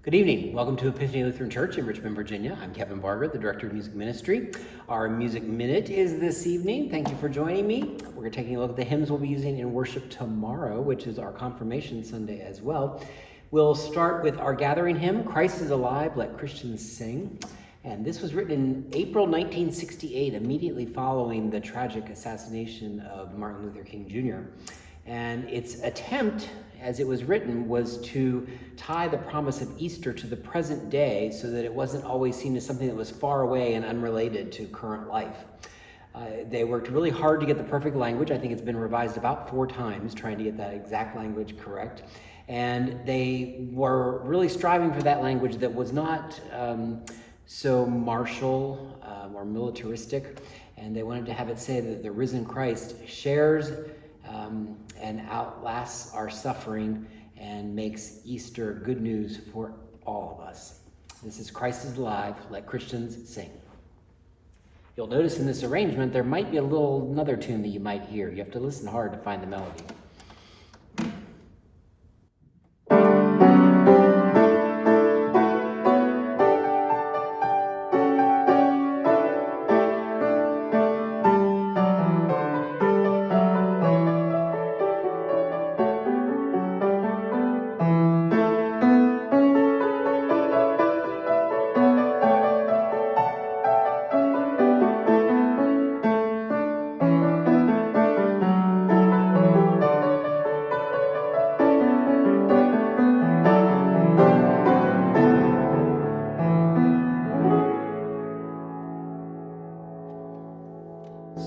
Good evening. Welcome to Epiphany Lutheran Church in Richmond, Virginia. I'm Kevin Barger, the Director of Music Ministry. Our Music Minute is this evening. Thank you for joining me. We're taking a look at the hymns we'll be using in worship tomorrow, which is our Confirmation Sunday as well. We'll start with our gathering hymn, Christ is Alive, Let Christians Sing. And this was written in April 1968, immediately following the tragic assassination of Martin Luther King Jr. And its attempt, as it was written, was to tie the promise of Easter to the present day so that it wasn't always seen as something that was far away and unrelated to current life. They worked really hard to get the perfect language. I think it's been revised about 4 times, trying to get that exact language correct. And they were really striving for that language that was not so martial or militaristic. And they wanted to have it say that the risen Christ shares and outlasts our suffering and makes Easter good news for all of us. This is Christ is Alive, Let Christians Sing. You'll notice in this arrangement there might be another tune that you might hear. You have to listen hard to find the melody.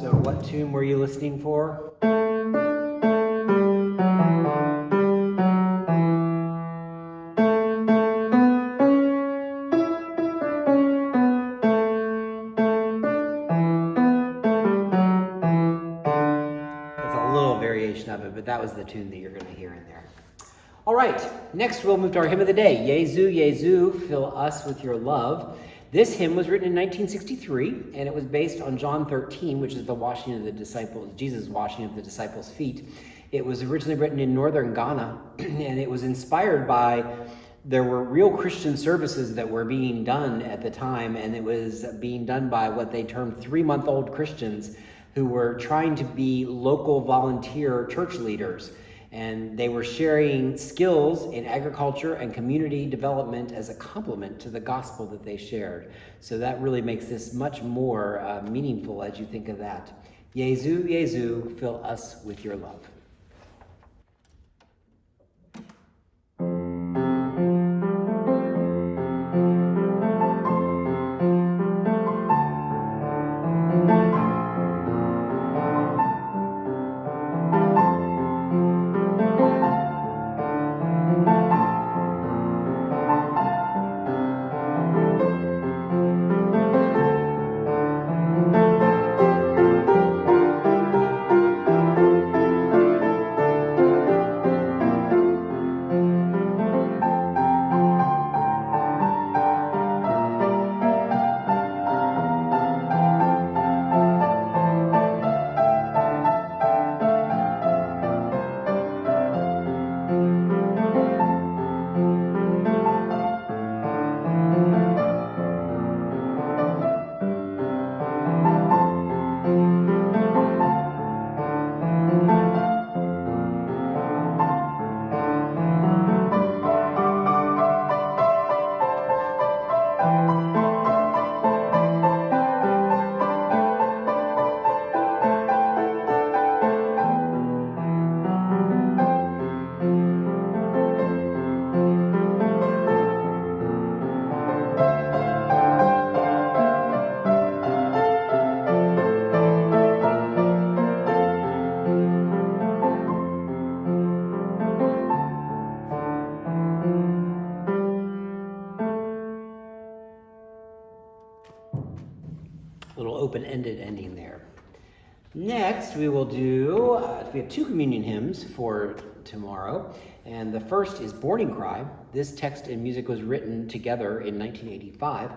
So what tune were you listening for? That's a little variation of it, but that was the tune that you're going to hear in there. All right, next we'll move to our hymn of the day. Jesu, Jesu, fill us with your love. This hymn was written in 1963, and it was based on John 13, which is the washing of the disciples, Jesus' washing of the disciples' feet. It was originally written in northern Ghana, and it was inspired by, there were real Christian services that were being done at the time, and it was being done by what they termed 3-month-old Christians who were trying to be local volunteer church leaders. And they were sharing skills in agriculture and community development as a complement to the gospel that they shared. So that really makes this much more meaningful as you think of that. Jesu, Jesu, fill us with your love. Little open-ended ending there. Next, we will do, we have 2 communion hymns for tomorrow, and the first is Morning Cry. This text and music was written together in 1985,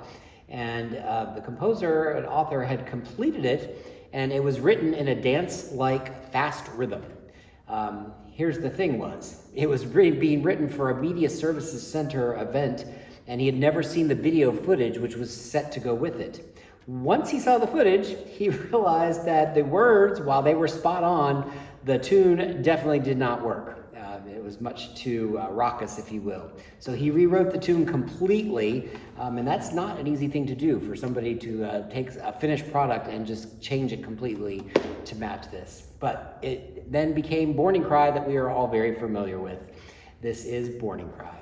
and the composer and author had completed it, and it was written in a dance-like fast rhythm. Here's the thing it was being written for a Media Services Center event and he had never seen the video footage which was set to go with it. Once he saw the footage, he realized that the words, while they were spot on, the tune definitely did not work. It was much too raucous, if you will. So he rewrote the tune completely, and that's not an easy thing to do for somebody to take a finished product and just change it completely to match this. But it then became Born Cry that we are all very familiar with. This is Born Cry.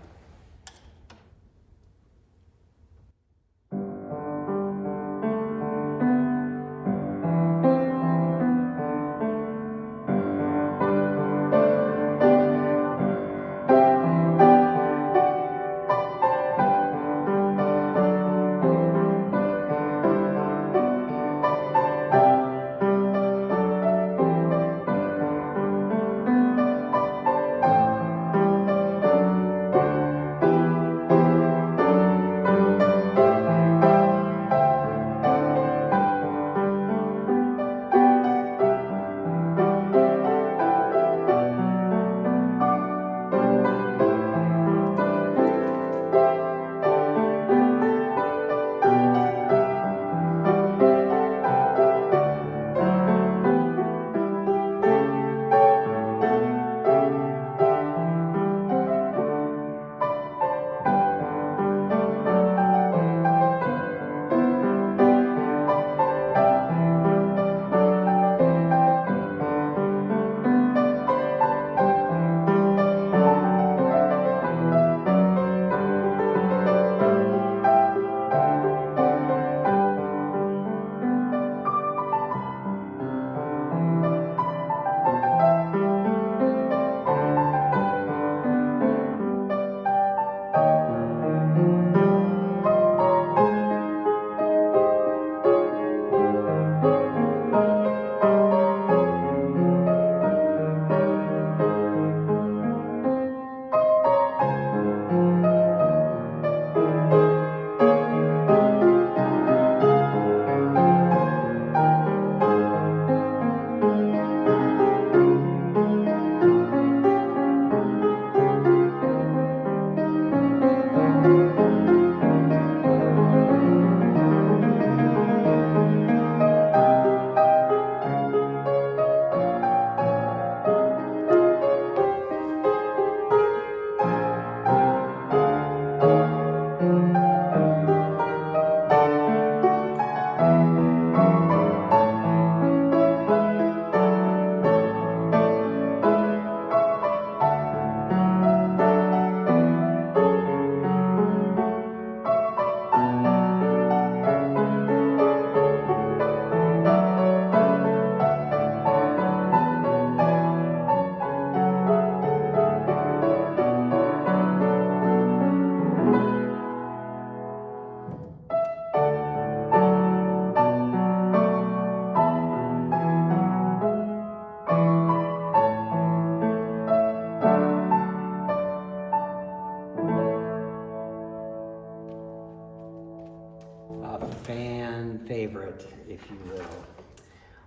Fan favorite, if you will.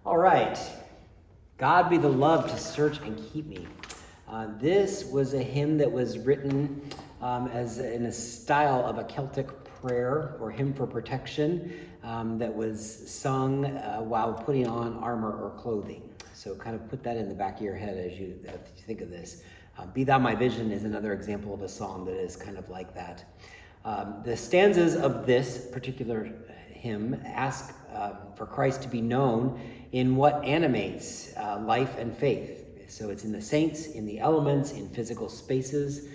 All right. God be the love to search and keep me. This was a hymn that was written as in a style of a Celtic prayer or hymn for protection that was sung while putting on armor or clothing. So kind of put that in the back of your head as you think of this. Be Thou My Vision is another example of a song that is kind of like that. The stanzas of this particular hymn ask for Christ to be known in what animates life and faith. So it's in the saints, in the elements, in physical spaces,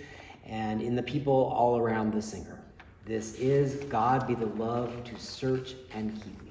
and in the people all around the singer. This is God be the love to search and keep me.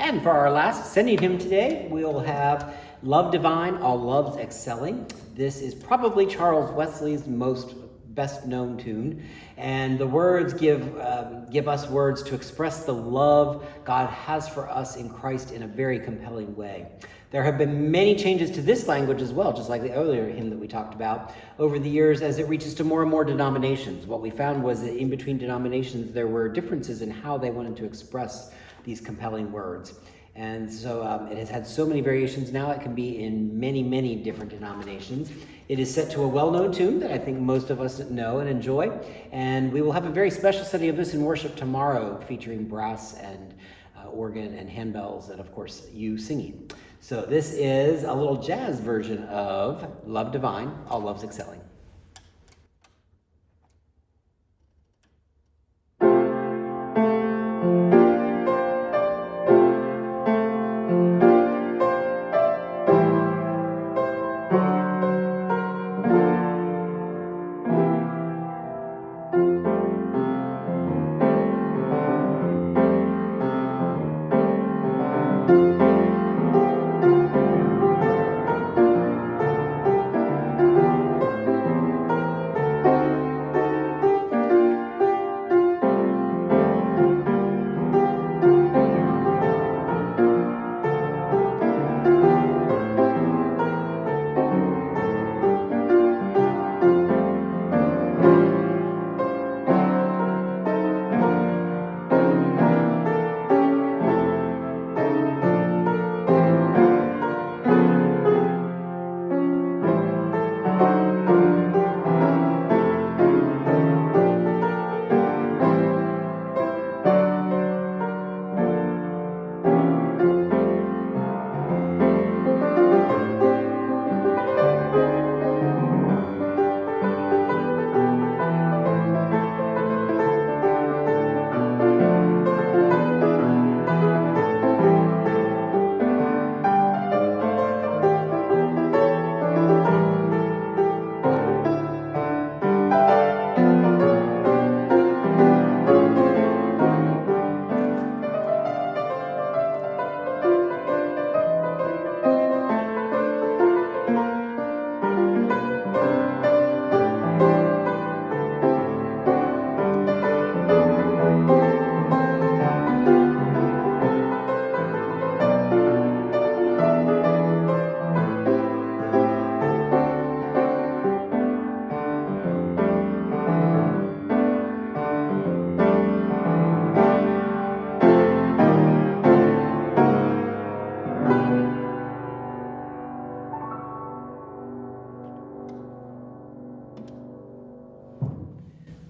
And for our last sending hymn today, we'll have Love Divine, All Loves Excelling. This is probably Charles Wesley's most best known tune, and the words give us words to express the love God has for us in Christ in a very compelling way. There have been many changes to this language as well, just like the earlier hymn that we talked about, over the years as it reaches to more and more denominations. What we found was that in between denominations there were differences in how they wanted to express these compelling words. And so it has had so many variations now, it can be in many, many different denominations. It is set to a well-known tune that I think most of us know and enjoy. And we will have a very special setting of this in worship tomorrow, featuring brass and organ and handbells, and of course, you singing. So this is a little jazz version of Love Divine, All Loves Excelling.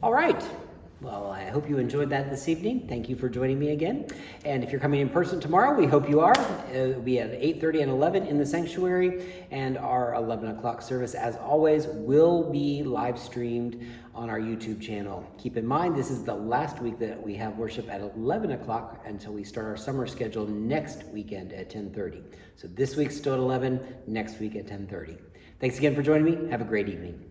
All right. Well, I hope you enjoyed that this evening. Thank you for joining me again. And if you're coming in person tomorrow, we hope you are. It'll be at 8:30 and 11 in the sanctuary, and our 11 o'clock service, as always, will be live streamed on our YouTube channel. Keep in mind, this is the last week that we have worship at 11 o'clock until we start our summer schedule next weekend at 10:30. So this week's still at 11, next week at 10:30. Thanks again for joining me. Have a great evening.